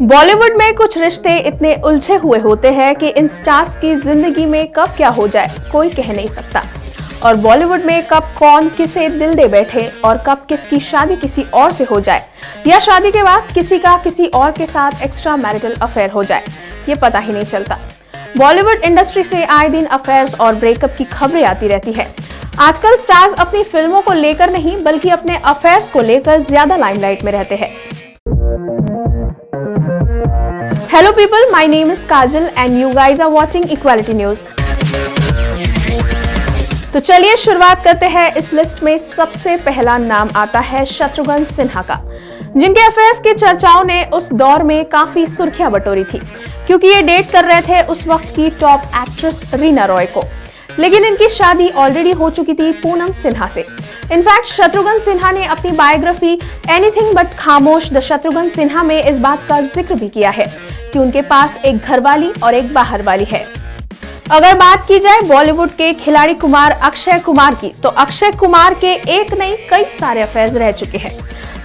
बॉलीवुड में कुछ रिश्ते इतने उलझे हुए होते हैं कि इन स्टार्स की जिंदगी में कब क्या हो जाए कोई कह नहीं सकता। और बॉलीवुड में कब कौन किसे दिल दे बैठे और कब किसकी शादी किसी और से हो जाए या शादी के बाद किसी का किसी और के साथ एक्स्ट्रा मैरिटल अफेयर हो जाए, ये पता ही नहीं चलता। बॉलीवुड इंडस्ट्री से आए दिन अफेयर्स और ब्रेकअप की खबरें आती रहती है। आजकल स्टार्स अपनी फिल्मों को लेकर नहीं बल्कि अपने अफेयर्स को लेकर ज्यादा लाइमलाइट में रहते हैं। Hello people, my name is Kajal and you guys are watching Equality News. तो चलिए शुरुआत करते हैं। इस लिस्ट में सबसे पहला नाम आता है शत्रुघ्न सिन्हा का, जिनके अफेयर्स की चर्चाओं ने उस दौर में काफी सुर्खियां बटोरी थी, क्योंकि ये डेट कर रहे थे उस वक्त की टॉप एक्ट्रेस रीना रॉय को। लेकिन इनकी शादी ऑलरेडी हो चुकी थी पूनम सिन्हा से। इनफैक्ट शत्रुघ्न सिन्हा ने अपनी बायोग्राफी एनीथिंग बट खामोश द शत्रुघ्न सिन्हा में इस बात का जिक्र भी किया है कि उनके पास एक घरवाली और एक बाहर वाली है। अगर बात की जाए बॉलीवुड के खिलाड़ी कुमार अक्षय कुमार की, तो अक्षय कुमार के एक नहीं कई सारे अफेयर्स रह चुके हैं,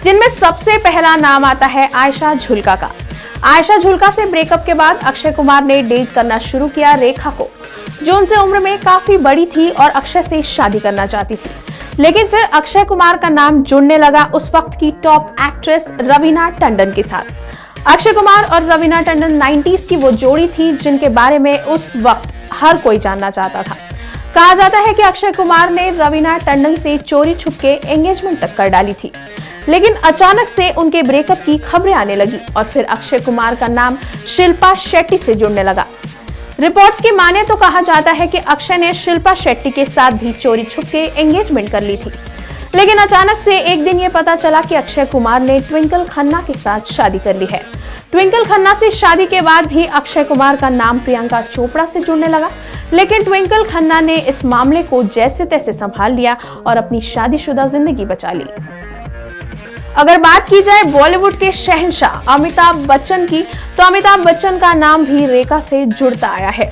जिनमें सबसे पहला नाम आता है आयशा झुल्का का। आयशा झुल्का से ब्रेकअप के बाद अक्षय कुमार ने डेट करना शुरू किया रेखा को, जो उनसे उम्र में काफी बड़ी थी और अक्षय से शादी करना चाहती थी। लेकिन फिर अक्षय कुमार का नाम जुड़ने लगा उस वक्त की टॉप एक्ट्रेस रवीना टंडन के साथ। अक्षय कुमार और रवीना टंडन 90s की वो जोड़ी थी जिनके बारे में उस वक्त हर कोई जानना चाहता था। कहा जाता है कि अक्षय कुमार ने रवीना टंडन से चोरी छुपके एंगेजमेंट तक कर डाली थी, लेकिन अचानक से उनके ब्रेकअप की खबरें आने लगी और फिर अक्षय कुमार का नाम शिल्पा शेट्टी से जुड़ने लगा। रिपोर्ट्स की माने तो कहा जाता है कि अक्षय ने शिल्पा शेट्टी के साथ भी चोरी छुपके एंगेजमेंट कर ली थी, लेकिन अचानक से एक दिन ये पता चला कि अक्षय कुमार ने ट्विंकल खन्ना के साथ शादी कर ली है। ट्विंकल खन्ना से शादी के बाद भी अक्षय कुमार का नाम प्रियंका चोपड़ा से जुड़ने लगा, लेकिन ट्विंकल खन्ना ने इस मामले को जैसे तैसे संभाल लिया और अपनी शादीशुदा जिंदगी बचा ली। अगर बात की जाए बॉलीवुड के शहंशाह अमिताभ बच्चन की, तो अमिताभ बच्चन का नाम भी रेखा से जुड़ता आया है।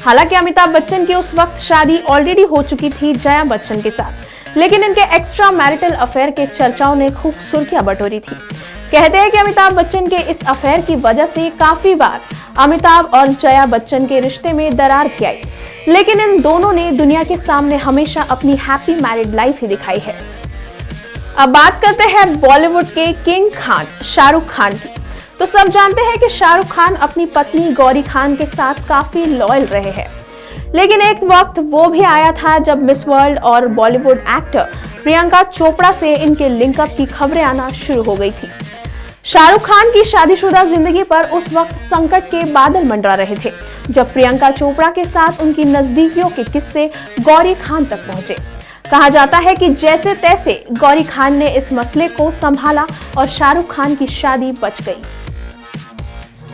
हालांकि अमिताभ बच्चन की उस वक्त शादी ऑलरेडी हो चुकी थी जया बच्चन के साथ, लेकिन इनके एक्स्ट्रा मैरिटल अफेयर के चर्चाओं ने खूब सुर्खियां बटोरी थी। कहते हैं कि अमिताभ बच्चन के इस अफेयर की वजह से काफी बार अमिताभ और जया बच्चन के रिश्ते में दरार की आई, लेकिन इन दोनों ने दुनिया के सामने हमेशा अपनी हैप्पी मैरिड लाइफ ही दिखाई है। अब बात करते हैं बॉलीवुड के किंग खान शाहरुख खान की। तो सब जानते हैं कि शाहरुख खान अपनी पत्नी गौरी खान के साथ काफी लॉयल रहे हैं, लेकिन एक वक्त वो भी आया था जब मिस वर्ल्ड और बॉलीवुड एक्टर प्रियंका चोपड़ा से इनके लिंकअप की खबरें आना शुरू हो गई थी। शाहरुख खान की शादीशुदा जिंदगी पर उस वक्त संकट के बादल मंडरा रहे थे, जब प्रियंका चोपड़ा के साथ उनकी नजदीकियों के किस्से गौरी खान तक पहुंचे। कहा जाता है कि जैसे तैसे गौरी खान ने इस मसले को संभाला और शाहरुख खान की शादी बच गई।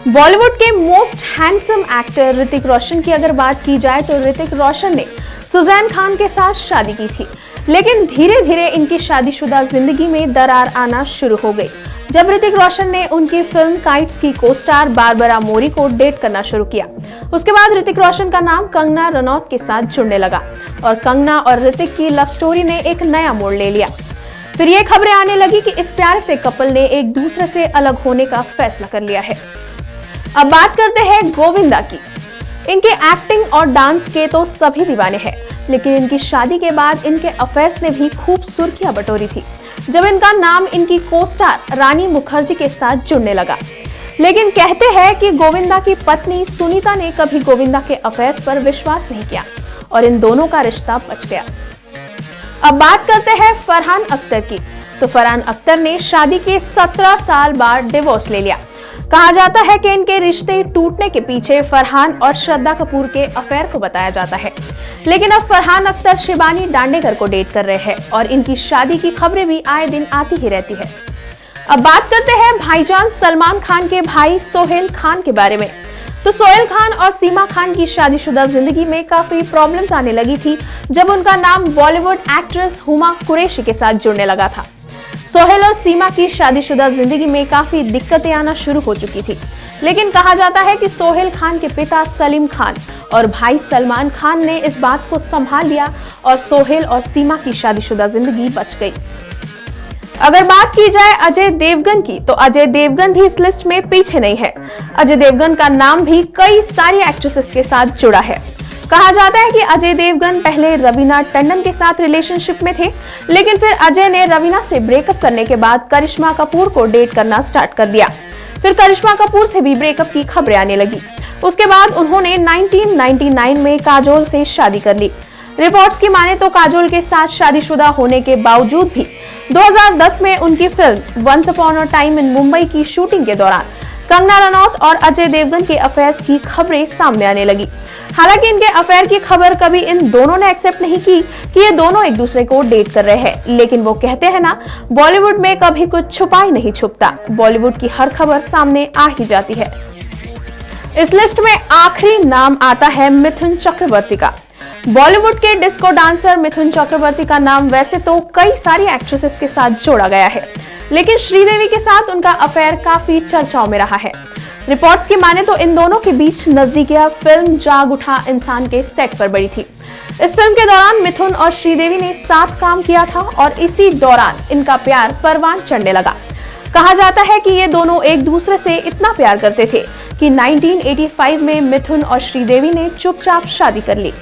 बॉलीवुड के most handsome actor Hrithik Roshan की अगर बात की जाए, तो ऋतिक रोशन ने सुजैन खान के साथ शादी की थी, लेकिन धीरे धीरे इनकी शादीशुदा जिंदगी में दरार आना शुरू हो गई जब ऋतिक रोशन ने उनकी फिल्म काइट्स की को-स्टार बारबरा मोरी को डेट करना शुरू किया। उसके बाद ऋतिक रोशन का नाम कंगना रनौत के साथ जुड़ने लगा और कंगना और ऋतिक की लव स्टोरी ने एक नया मोड़ ले लिया। फिर ये खबरें आने लगी कि इस प्यारे से कपल ने एक दूसरे से अलग होने का फैसला कर लिया है। अब बात करते हैं गोविंदा की। इनके एक्टिंग और डांस के तो सभी दीवाने हैं, लेकिन इनकी शादी के बाद इनके अफेयर्स ने भी खूब सुर्खियां बटोरी थी जब इनका नाम इनकी को-स्टार रानी मुखर्जी के साथ जुड़ने लगा। लेकिन कहते हैं कि गोविंदा की पत्नी सुनीता ने कभी गोविंदा के अफेयर्स पर विश्वास नहीं किया और इन दोनों का रिश्ता बच गया। अब बात करते हैं फरहान अख्तर की। तो फरहान अख्तर ने शादी के 17 साल बाद डिवोर्स ले लिया। कहा जाता है कि इनके रिश्ते टूटने के पीछे फरहान और श्रद्धा कपूर के अफेयर को बताया जाता है, लेकिन अब फरहान अख्तर शिबानी डांडेकर को डेट कर रहे हैं और इनकी शादी की खबरें भी आए दिन आती ही रहती है। अब बात करते हैं भाईजान सलमान खान के भाई सोहेल खान के बारे में। तो सोहेल खान और सीमा खान की शादीशुदा जिंदगी में काफी प्रॉब्लम्स आने लगी थी जब उनका नाम बॉलीवुड एक्ट्रेस हुमा कुरैशी के साथ जुड़ने लगा था। सोहेल और सीमा की शादीशुदा जिंदगी में काफी दिक्कतें आना शुरू हो चुकी थी, लेकिन कहा जाता है कि सोहेल खान के पिता सलीम खान और भाई सलमान खान ने इस बात को संभाल लिया और सोहेल और सीमा की शादीशुदा जिंदगी बच गई। अगर बात की जाए अजय देवगन की, तो अजय देवगन भी इस लिस्ट में पीछे नहीं है। अजय देवगन का नाम भी कई सारी एक्ट्रेसेस के साथ जुड़ा है। कहा जाता है कि अजय देवगन पहले रवीना टंडन के साथ रिलेशनशिप में थे, लेकिन फिर अजय ने रवीना से ब्रेकअप करने के बाद करिश्मा कपूर को डेट करना स्टार्ट कर दिया। फिर करिश्मा कपूर से भी ब्रेकअप की खबरें आने लगी। उसके बाद उन्होंने 1999 में काजोल से शादी कर ली। रिपोर्ट्स की माने तो काजोल के साथ शादीशुदा होने के बावजूद भी 2010 में उनकी film once upon a time in Mumbai की शूटिंग के दौरान कंगना रनौत और अजय देवगन के अफेयर्स की खबरें सामने आने लगी। हालांकि इनके अफेयर की खबर कभी इन दोनों ने एक्सेप्ट नहीं की कि ये दोनों एक दूसरे को डेट कर रहे हैं, लेकिन वो कहते हैं ना, बॉलीवुड में कभी कुछ छुपा ही नहीं छुपता। बॉलीवुड की हर खबर सामने आ ही जाती है। इस लिस्ट में आखिरी नाम आता है मिथुन चक्रवर्ती का। बॉलीवुड के डिस्को डांसर मिथुन चक्रवर्ती का नाम वैसे तो कई सारी एक्ट्रेसेस के साथ जोड़ा गया है, लेकिन श्रीदेवी के साथ उनका अफेयर काफी चर्चाओं में रहा है। रिपोर्ट्स की माने तो इन दोनों के बीच नजदीकियां फिल्म जाग उठा इंसान के सेट पर बढ़ी थी। इस फिल्म के दौरान मिथुन और श्रीदेवी ने साथ काम किया था और इसी दौरान इनका प्यार परवान चढ़ने लगा। कहा जाता है कि ये दोनों एक दूसरे से इतना प्यार करते थे कि 1985 में मिथुन और श्रीदेवी ने चुपचाप शादी कर ली।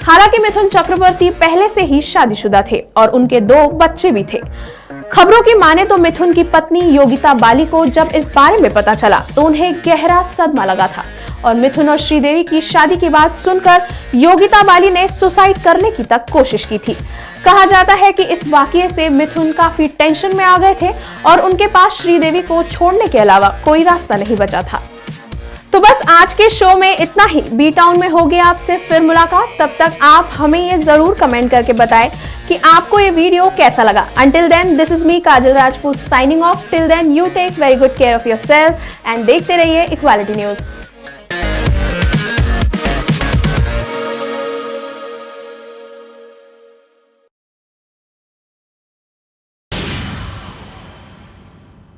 हालांकि मिथुन चक्रवर्ती पहले से ही शादीशुदा थे और उनके 2 बच्चे भी थे। खबरों की माने तो मिथुन की पत्नी योगिता बाली को जब इस बारे में पता चला तो उन्हें गहरा सदमा लगा था और मिथुन और श्रीदेवी की शादी की बात सुनकर योगिता बाली ने सुसाइड करने की तक कोशिश की थी। कहा जाता है कि इस वाकये से मिथुन काफी टेंशन में आ गए थे और उनके पास श्रीदेवी को छोड़ने के अलावा कोई रास्ता नहीं बचा था। तो बस आज के शो में इतना ही। बी टाउन में होगी आपसे फिर मुलाकात। तब तक आप हमें ये जरूर कमेंट करके बताएं कि आपको ये वीडियो कैसा लगा। Until then, this is me Kajal Rajput signing off. Till then, you take very good care of yourself and देखते रहिए इक्वालिटी न्यूज।